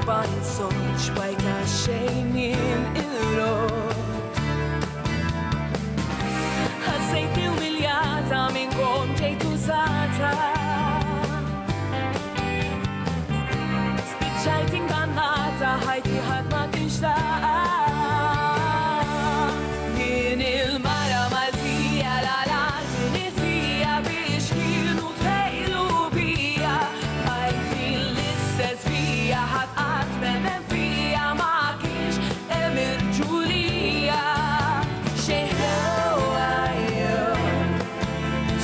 ma jinsowx bajna xejn il-rot. Ħassejtni umiljata minn kon ġejt użata. Spiċċajt ingannata ħajti ħadd ma kienx laqa. Jien il-mara Maltija l-għalat nitfija biex kienu tħejlu bija. Għajtin l-istess fija ħadd qatt m'emmen fija ma kienx hemm il-ġulija.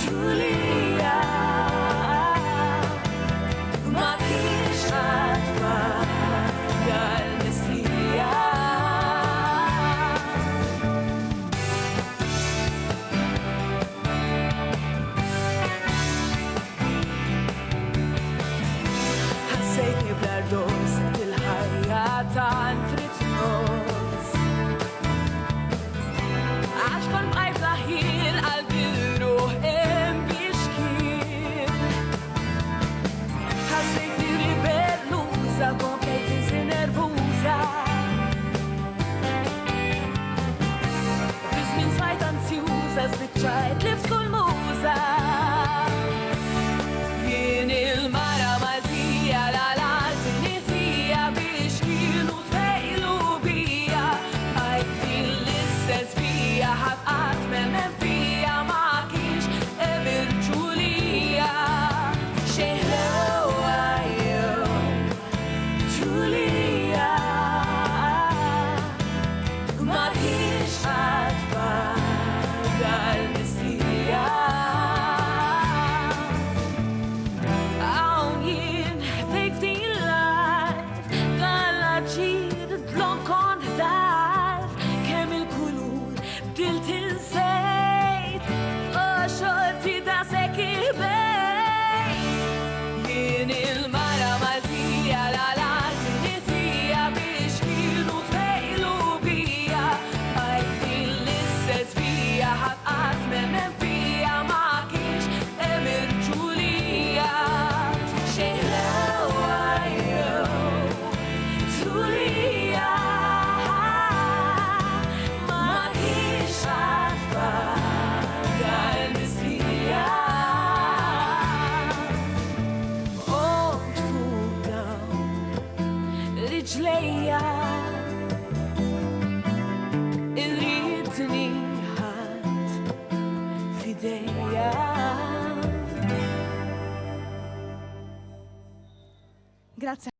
Ġulija ma kienx għatfa dal-missija. Ħassejtni bl-ardos il-ħajja tal-trit nos. Għax kon bqajt laħil għal-biru hemm biex kien. Ħassejtni ribelluża komplejt insi nervuża. Bizmin sajt anzjuża spiċċajt lift kull muża. Jien il-mara Maltija l-għalat nitfija biex kienu tħejlu bija. Għajtin l-istess fija ħadd qatt m'emmen fija ma kienx hemm il-ġulija. Ġulija ma kienx għatfa dal-missija. Hawn jien dik din l-art tal-aġir dlon kont taf kemm il-kulur bdilt insejt u xorti ta' sekibej. Jien il-mara Maltija l-għalat nitfija biex kienu tħejlu bija. Għajtin l-istess fija ħadd qatt m'emmen fija ma kienx hemm il-ġulija. Ġulija ma kienx għatfa dal-missija. Fuq dawn riġlejja irridni ħadd f'idejja. Grazie.